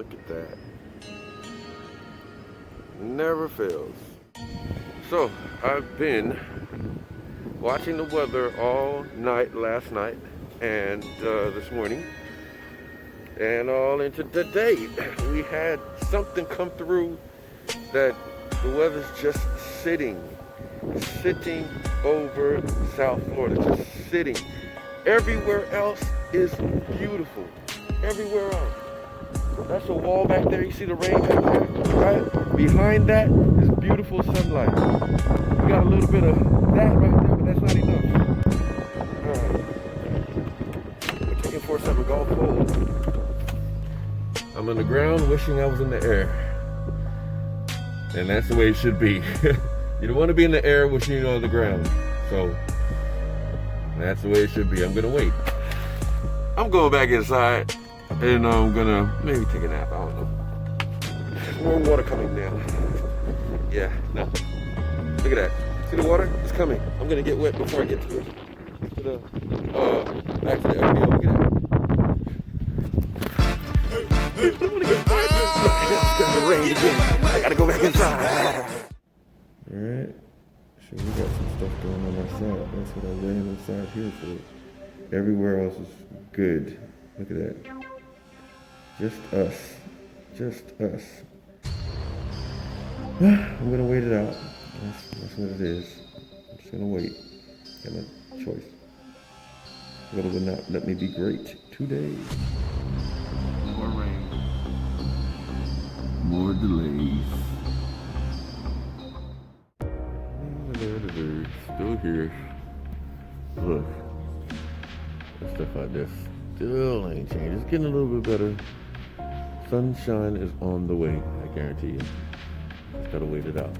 Look at that. Never fails. So I've been watching the weather all night last night and this morning and all into today. We had something come through that the weather's just sitting over South Florida, just sitting. Everywhere else is beautiful. Everywhere else. That's a wall back there. You see the rain back there, right? Behind that is beautiful sunlight. We got a little bit of that right there, but that's not enough. All right. We're taking 4-7 golf hole. I'm on the ground wishing I was in the air. And that's the way it should be. You don't want to be in the air wishing you're on the ground. So that's the way it should be. I'm gonna wait. I'm going back inside and I'm gonna maybe take a nap. I don't know. More water coming down. Yeah, no. Look at that. See the water? It's coming. I'm gonna get wet before I get to the back to the LPO. Look at that. I wanna get back. It's gonna rain again. I gotta go back inside. Alright. So we got some stuff going on outside. That's what I ran inside here for. Everywhere else is good. Look at that. Just us. Just us. I'm gonna wait it out. That's what it is. I'm just gonna wait. Got no choice. Weather will not let me be great today. More rain. More delays. Still here. Look. That stuff out there still ain't changed. It's getting a little bit better. Sunshine is on the way, I guarantee you. Just gotta wait it out.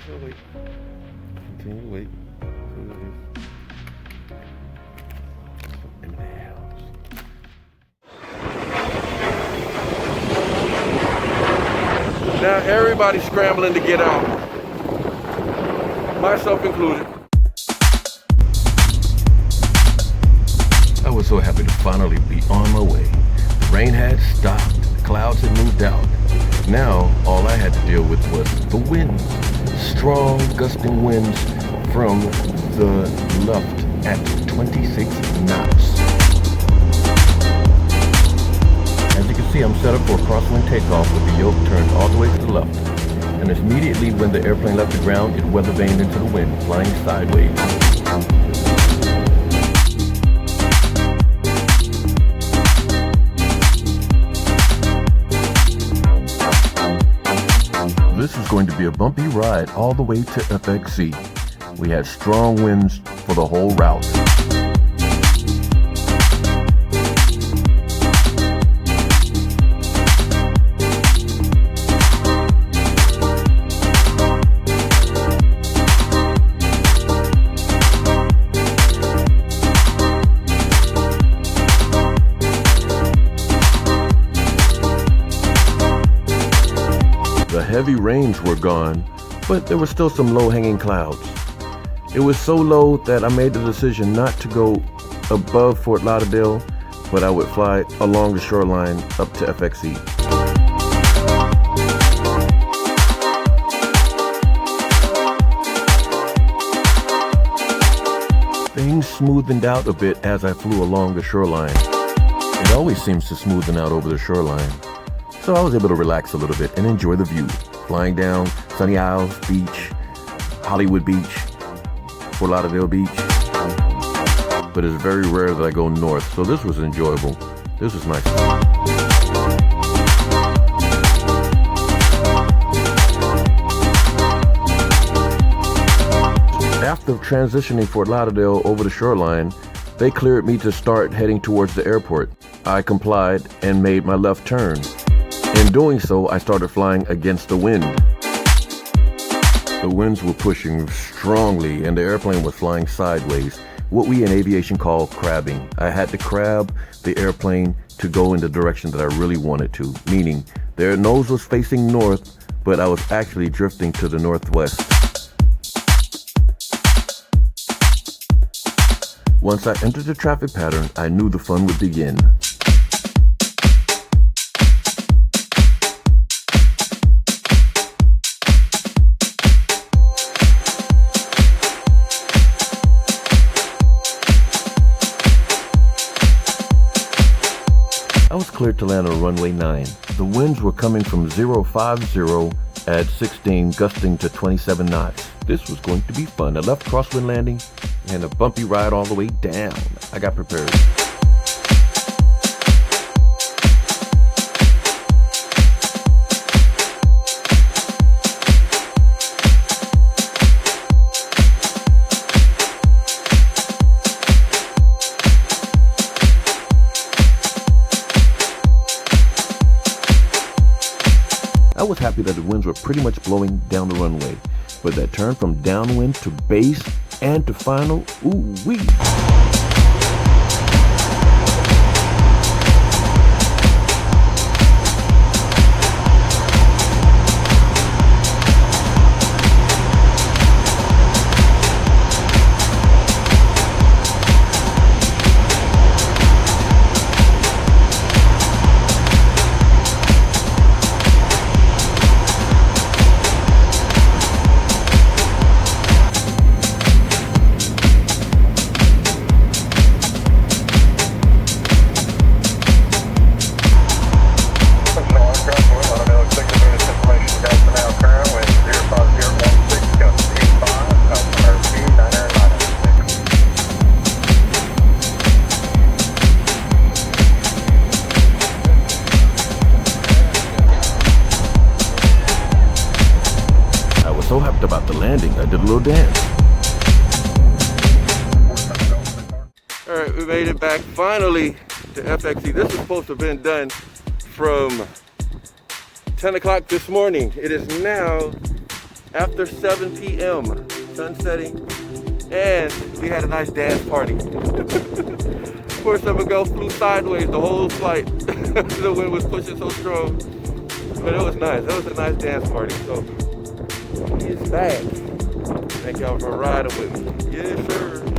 So wait. Continue to wait. See what it is. In the house. Now everybody's scrambling to get out. Myself included. I was so happy to finally be on my way. The rain had stopped, the clouds had moved out. Now, all I had to deal with was the winds. Strong, gusting winds from the left at 26 knots. As you can see, I'm set up for a crosswind takeoff with the yoke turned all the way to the left. And immediately when the airplane left the ground, it weather vaned into the wind, flying sideways. This is going to be a bumpy ride all the way to FXC. We had strong winds for the whole route. The heavy rains were gone, but there were still some low-hanging clouds. It was so low that I made the decision not to go above Fort Lauderdale, but I would fly along the shoreline up to FXC. Things smoothened out a bit as I flew along the shoreline. It always seems to smoothen out over the shoreline. So I was able to relax a little bit and enjoy the view. Flying down Sunny Isles Beach, Hollywood Beach, Fort Lauderdale Beach. But it's very rare that I go north, so this was enjoyable. This was nice. After transitioning Fort Lauderdale over the shoreline, they cleared me to start heading towards the airport. I complied and made my left turn. In doing so, I started flying against the wind. The winds were pushing strongly and the airplane was flying sideways, what we in aviation call crabbing. I had to crab the airplane to go in the direction that I really wanted to, meaning their nose was facing north, but I was actually drifting to the northwest. Once I entered the traffic pattern, I knew the fun would begin. I was cleared to land on runway 9. The winds were coming from 050 at 16, gusting to 27 knots. This was going to be fun. I left crosswind landing and a bumpy ride all the way down. I got prepared. I was happy that the winds were pretty much blowing down the runway, but that turn from downwind to base and to final, ooh-wee. So hyped about the landing, I did a little dance. All right, we made it back finally to FXE. This was supposed to have been done from 10 o'clock this morning. It is now after 7 p.m. sun setting, and we had a nice dance party. Of course, some girl flew sideways the whole flight. The wind was pushing so strong, but it was nice. It was a nice dance party. So he's back. Thank y'all for riding with me. Yes, sir.